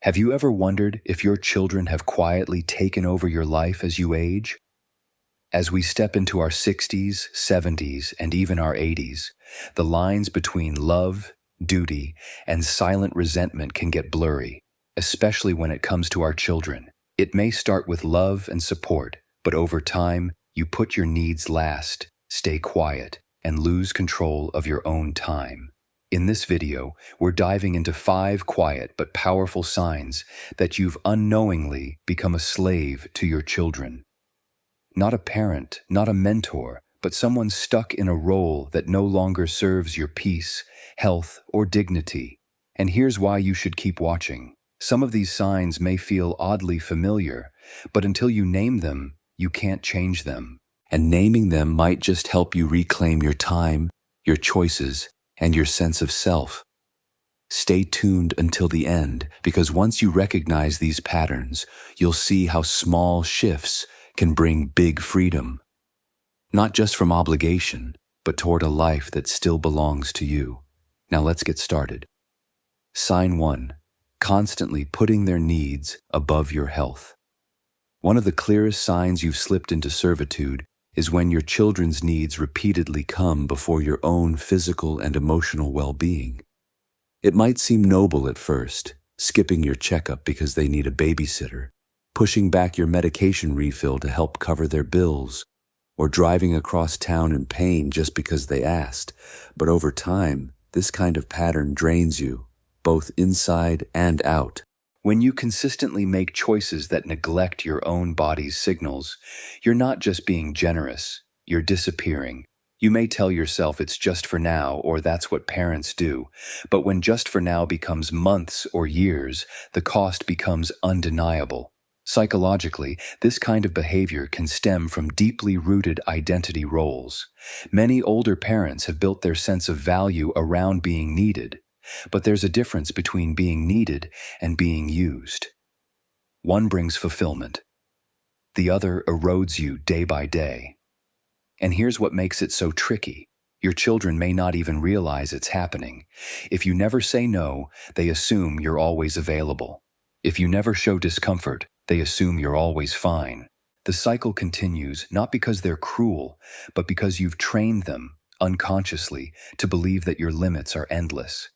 Have you ever wondered if your children have quietly taken over your life as you age? As we step into our 60s, 70s, and even our 80s, the lines between love, duty, and silent resentment can get blurry, especially when it comes to our children. It may start with love and support, but over time, you put your needs last, stay quiet, and lose control of your own time. In this video, we're diving into 5 quiet but powerful signs that you've unknowingly become a slave to your children. Not a parent, not a mentor, but someone stuck in a role that no longer serves your peace, health, or dignity. And here's why you should keep watching. Some of these signs may feel oddly familiar, but until you name them, you can't change them. And naming them might just help you reclaim your time, your choices, and your sense of self. Stay tuned until the end, because once you recognize these patterns, you'll see how small shifts can bring big freedom. Not just from obligation, but toward a life that still belongs to you. Now let's get started. Sign 1. Constantly putting their needs above your health. One of the clearest signs you've slipped into servitude is when your children's needs repeatedly come before your own physical and emotional well-being. It might seem noble at first, skipping your checkup because they need a babysitter, pushing back your medication refill to help cover their bills, or driving across town in pain just because they asked. But over time, this kind of pattern drains you, both inside and out. When you consistently make choices that neglect your own body's signals, you're not just being generous, you're disappearing. You may tell yourself it's just for now, or that's what parents do, but when just for now becomes months or years, the cost becomes undeniable. Psychologically, this kind of behavior can stem from deeply rooted identity roles. Many older parents have built their sense of value around being needed, but there's a difference between being needed and being used. One brings fulfillment. The other erodes you day by day. And here's what makes it so tricky. Your children may not even realize it's happening. If you never say no, they assume you're always available. If you never show discomfort, they assume you're always fine. The cycle continues not because they're cruel, but because you've trained them, unconsciously, to believe that your limits are endless.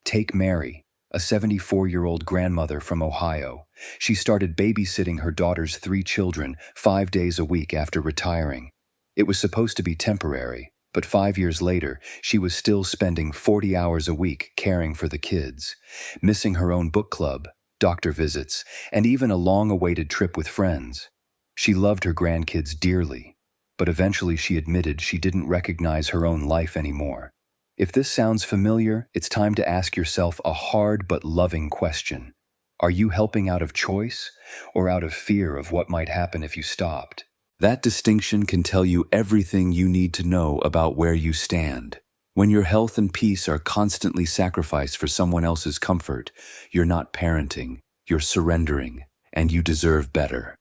Take Mary, a 74-year-old grandmother from Ohio. She started babysitting her daughter's 3 children 5 days a week after retiring. It was supposed to be temporary, but 5 years later, she was still spending 40 hours a week caring for the kids, missing her own book club, doctor visits, and even a long-awaited trip with friends. She loved her grandkids dearly, but eventually she admitted she didn't recognize her own life anymore. If this sounds familiar, it's time to ask yourself a hard but loving question. Are you helping out of choice or out of fear of what might happen if you stopped? That distinction can tell you everything you need to know about where you stand. When your health and peace are constantly sacrificed for someone else's comfort, you're not parenting, you're surrendering, and you deserve better.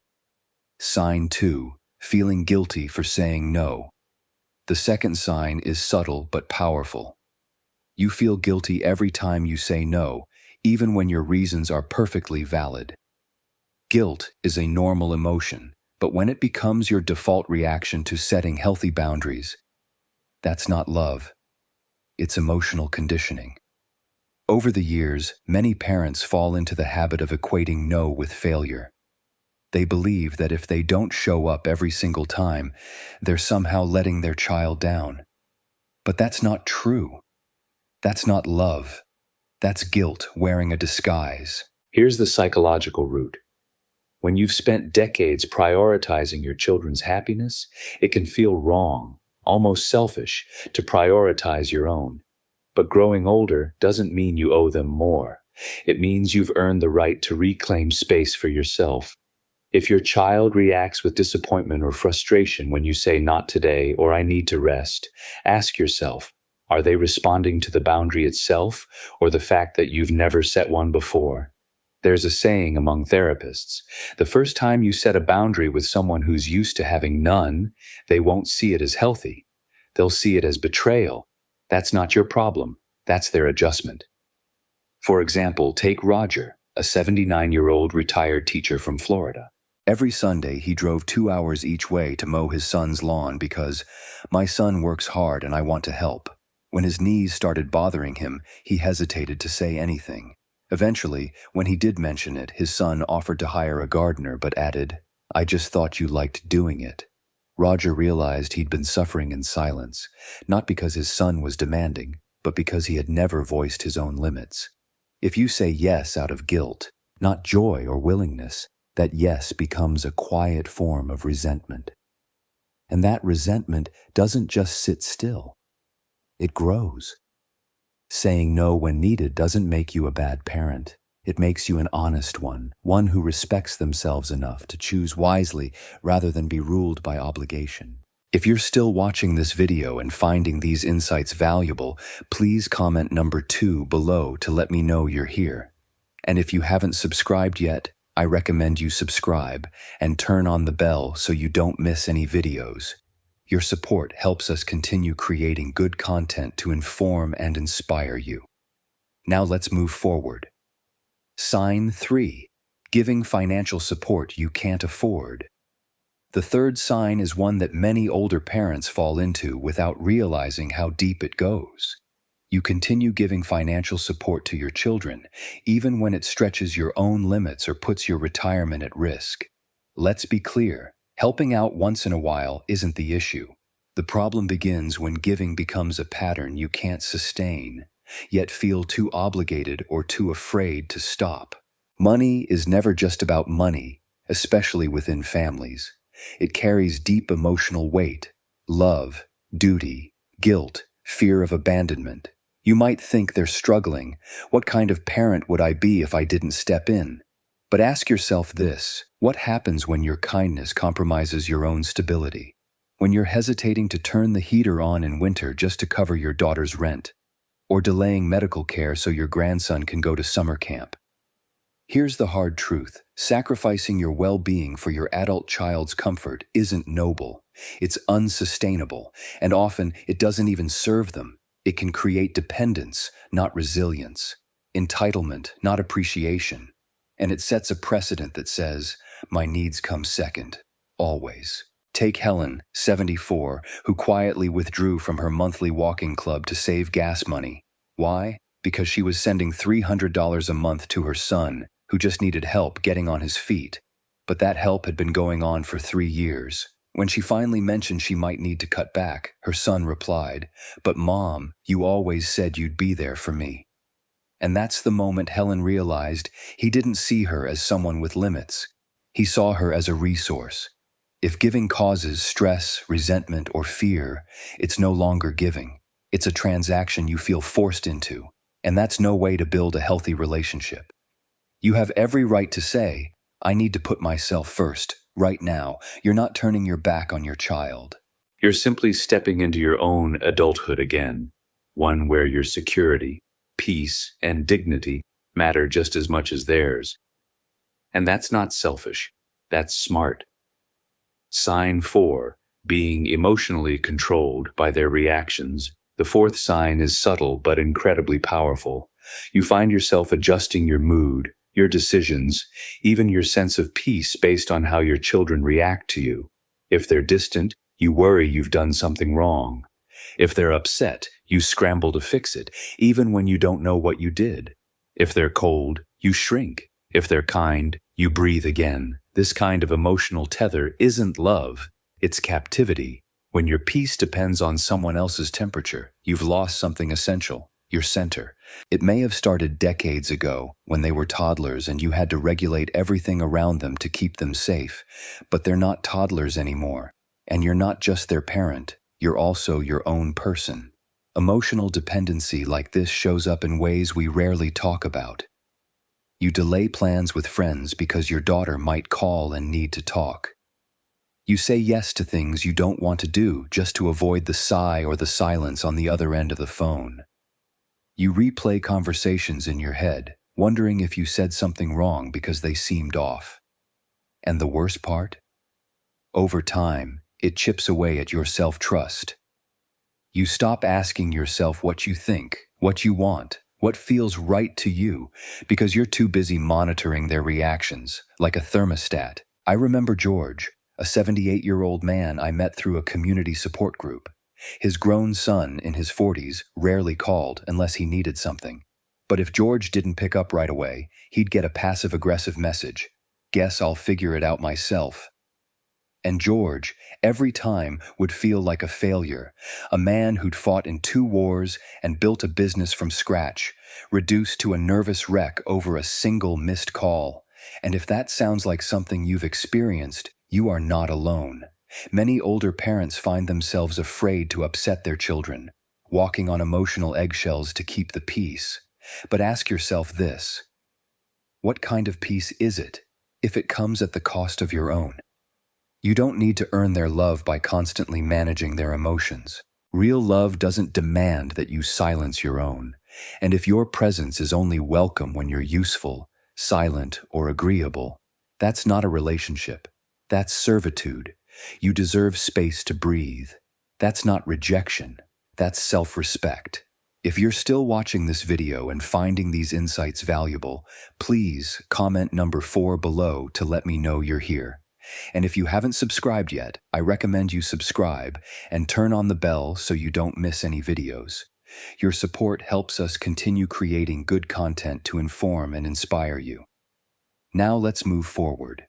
Sign 2. Feeling guilty for saying no. The second sign is subtle but powerful. You feel guilty every time you say no, even when your reasons are perfectly valid. Guilt is a normal emotion, but when it becomes your default reaction to setting healthy boundaries, that's not love. It's emotional conditioning. Over the years, many parents fall into the habit of equating no with failure. They believe that if they don't show up every single time, they're somehow letting their child down. But that's not true. That's not love. That's guilt wearing a disguise. Here's the psychological root. When you've spent decades prioritizing your children's happiness, it can feel wrong, almost selfish, to prioritize your own. But growing older doesn't mean you owe them more. It means you've earned the right to reclaim space for yourself. If your child reacts with disappointment or frustration when you say not today or I need to rest, ask yourself, are they responding to the boundary itself or the fact that you've never set one before? There's a saying among therapists, the first time you set a boundary with someone who's used to having none, they won't see it as healthy. They'll see it as betrayal. That's not your problem. That's their adjustment. For example, take Roger, a 79-year-old retired teacher from Florida. Every Sunday, he drove 2 hours each way to mow his son's lawn because, "My son works hard and I want to help." When his knees started bothering him, he hesitated to say anything. Eventually, when he did mention it, his son offered to hire a gardener but added, "I just thought you liked doing it." Roger realized he'd been suffering in silence, not because his son was demanding, but because he had never voiced his own limits. If you say yes out of guilt, not joy or willingness, that yes becomes a quiet form of resentment. And that resentment doesn't just sit still. It grows. Saying no when needed doesn't make you a bad parent. It makes you an honest one who respects themselves enough to choose wisely rather than be ruled by obligation. If you're still watching this video and finding these insights valuable, please comment number 2 below to let me know you're here. And if you haven't subscribed yet, I recommend you subscribe and turn on the bell so you don't miss any videos. Your support helps us continue creating good content to inform and inspire you. Now let's move forward. Sign 3. Giving financial support you can't afford. The third sign is one that many older parents fall into without realizing how deep it goes. You continue giving financial support to your children, even when it stretches your own limits or puts your retirement at risk. Let's be clear, helping out once in a while isn't the issue. The problem begins when giving becomes a pattern you can't sustain, yet feel too obligated or too afraid to stop. Money is never just about money, especially within families. It carries deep emotional weight: love, duty, guilt, fear of abandonment. You might think they're struggling. What kind of parent would I be if I didn't step in? But ask yourself this: what happens when your kindness compromises your own stability? When you're hesitating to turn the heater on in winter just to cover your daughter's rent? Or delaying medical care so your grandson can go to summer camp? Here's the hard truth: sacrificing your well-being for your adult child's comfort isn't noble. It's unsustainable, and often it doesn't even serve them. It can create dependence, not resilience; entitlement, not appreciation. And it sets a precedent that says, "My needs come second, always." Take Helen, 74, who quietly withdrew from her monthly walking club to save gas money. Why? Because she was sending $300 a month to her son, who just needed help getting on his feet. But that help had been going on for 3 years. When she finally mentioned she might need to cut back, her son replied, "But Mom, you always said you'd be there for me." And that's the moment Helen realized he didn't see her as someone with limits. He saw her as a resource. If giving causes stress, resentment, or fear, it's no longer giving. It's a transaction you feel forced into, and that's no way to build a healthy relationship. You have every right to say, "I need to put myself first. Right now, you're not turning your back on your child. You're simply stepping into your own adulthood again, one where your security, peace, and dignity matter just as much as theirs." And that's not selfish. That's smart. Sign 4. Being emotionally controlled by their reactions. The fourth sign is subtle but incredibly powerful. You find yourself adjusting your mood, your decisions, even your sense of peace based on how your children react to you. If they're distant, you worry you've done something wrong. If they're upset, you scramble to fix it, even when you don't know what you did. If they're cold, you shrink. If they're kind, you breathe again. This kind of emotional tether isn't love, it's captivity. When your peace depends on someone else's temperature, you've lost something essential: your center. It may have started decades ago, when they were toddlers and you had to regulate everything around them to keep them safe. But they're not toddlers anymore. And you're not just their parent, you're also your own person. Emotional dependency like this shows up in ways we rarely talk about. You delay plans with friends because your daughter might call and need to talk. You say yes to things you don't want to do just to avoid the sigh or the silence on the other end of the phone. You replay conversations in your head, wondering if you said something wrong because they seemed off. And the worst part? Over time, it chips away at your self-trust. You stop asking yourself what you think, what you want, What feels right to you, because you're too busy monitoring their reactions, like a thermostat. I remember George, a 78-year-old man I met through a community support group. His grown son, in his 40s, rarely called unless he needed something. But if George didn't pick up right away, he'd get a passive-aggressive message. "Guess I'll figure it out myself." And George, every time, would feel like a failure, a man who'd fought in 2 wars and built a business from scratch, reduced to a nervous wreck over a single missed call. And if that sounds like something you've experienced, you are not alone. Many older parents find themselves afraid to upset their children, walking on emotional eggshells to keep the peace. But ask yourself this: what kind of peace is it, if it comes at the cost of your own? You don't need to earn their love by constantly managing their emotions. Real love doesn't demand that you silence your own. And if your presence is only welcome when you're useful, silent, or agreeable, that's not a relationship. That's servitude. You deserve space to breathe. That's not rejection. That's self-respect. If you're still watching this video and finding these insights valuable, please comment number 4 below to let me know you're here. And if you haven't subscribed yet, I recommend you subscribe and turn on the bell so you don't miss any videos. Your support helps us continue creating good content to inform and inspire you. Now let's move forward.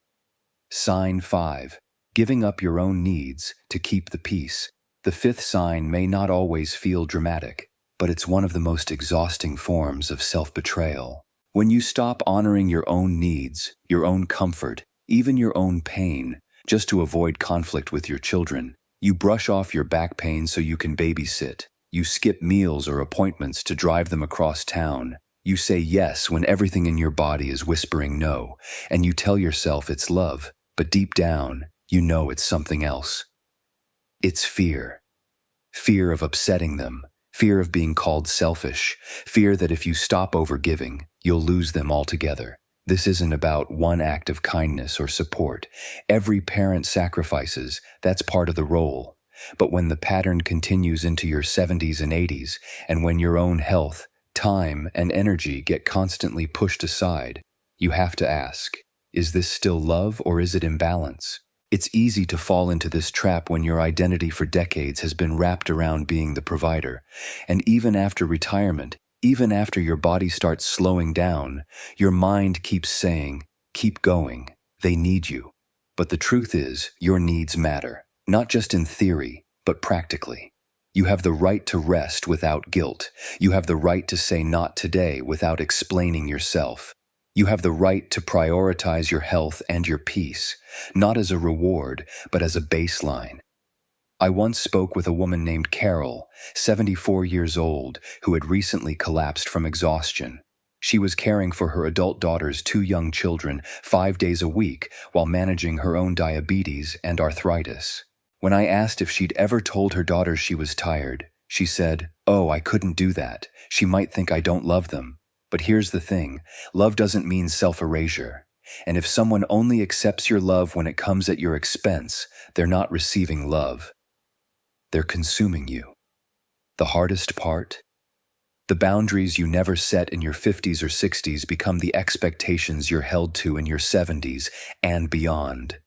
Sign 5. Giving up your own needs to keep the peace. The 5th sign may not always feel dramatic, but it's one of the most exhausting forms of self-betrayal. When you stop honoring your own needs, your own comfort, even your own pain, just to avoid conflict with your children, you brush off your back pain so you can babysit. You skip meals or appointments to drive them across town. You say yes when everything in your body is whispering no, and you tell yourself it's love, but deep down, you know it's something else. It's fear. Fear of upsetting them, fear of being called selfish, fear that if you stop overgiving, you'll lose them altogether. This isn't about one act of kindness or support. Every parent sacrifices, that's part of the role. But when the pattern continues into your 70s and 80s, and when your own health, time, and energy get constantly pushed aside, you have to ask, is this still love or is it imbalance? It's easy to fall into this trap when your identity for decades has been wrapped around being the provider. And even after retirement, even after your body starts slowing down, your mind keeps saying, keep going, they need you. But the truth is, your needs matter, not just in theory, but practically. You have the right to rest without guilt. You have the right to say not today without explaining yourself. You have the right to prioritize your health and your peace, not as a reward, but as a baseline. I once spoke with a woman named Carol, 74 years old, who had recently collapsed from exhaustion. She was caring for her adult daughter's 2 young children 5 days a week while managing her own diabetes and arthritis. When I asked if she'd ever told her daughters she was tired, she said, "Oh, I couldn't do that. She might think I don't love them." But here's the thing, love doesn't mean self-erasure. And if someone only accepts your love when it comes at your expense, they're not receiving love. They're consuming you. The hardest part? The boundaries you never set in your 50s or 60s become the expectations you're held to in your 70s and beyond.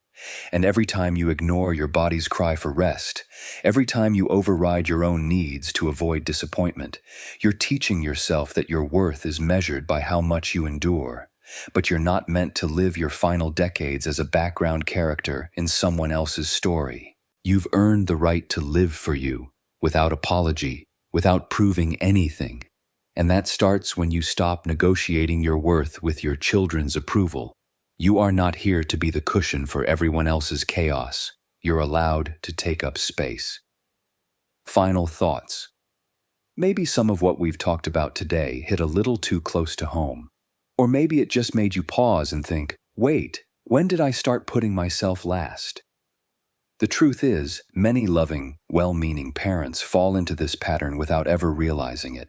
And every time you ignore your body's cry for rest, every time you override your own needs to avoid disappointment, you're teaching yourself that your worth is measured by how much you endure. But you're not meant to live your final decades as a background character in someone else's story. You've earned the right to live for you, without apology, without proving anything. And that starts when you stop negotiating your worth with your children's approval. You are not here to be the cushion for everyone else's chaos. You're allowed to take up space. Final thoughts. Maybe some of what we've talked about today hit a little too close to home. Or maybe it just made you pause and think, wait, when did I start putting myself last? The truth is, many loving, well-meaning parents fall into this pattern without ever realizing it.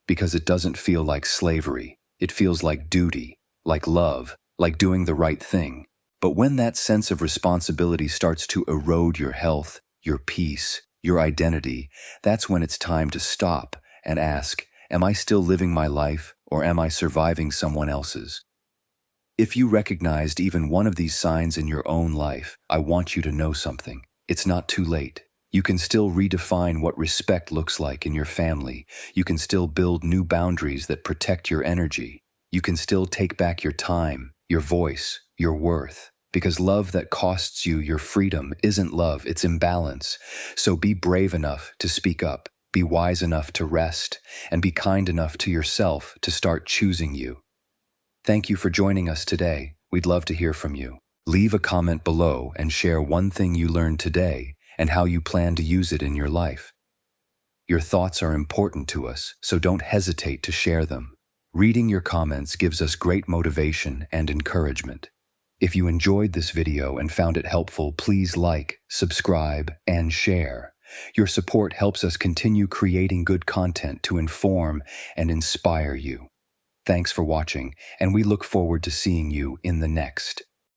Because it doesn't feel like slavery. It feels like duty, like love, like doing the right thing. But when that sense of responsibility starts to erode your health, your peace, your identity, that's when it's time to stop and ask, Am I still living my life, or am I surviving someone else's? If you recognized even one of these signs in your own life, I want you to know something. It's not too late. You can still redefine what respect looks like in your family. You can still build new boundaries that protect your energy. You can still take back your time, your voice, your worth. Because love that costs you your freedom isn't love, it's imbalance. So be brave enough to speak up, be wise enough to rest, and be kind enough to yourself to start choosing you. Thank you for joining us today. We'd love to hear from you. Leave a comment below and share one thing you learned today and how you plan to use it in your life. Your thoughts are important to us, so don't hesitate to share them. Reading your comments gives us great motivation and encouragement. If you enjoyed this video and found it helpful, please like, subscribe, and share. Your support helps us continue creating good content to inform and inspire you. Thanks for watching, and we look forward to seeing you in the next.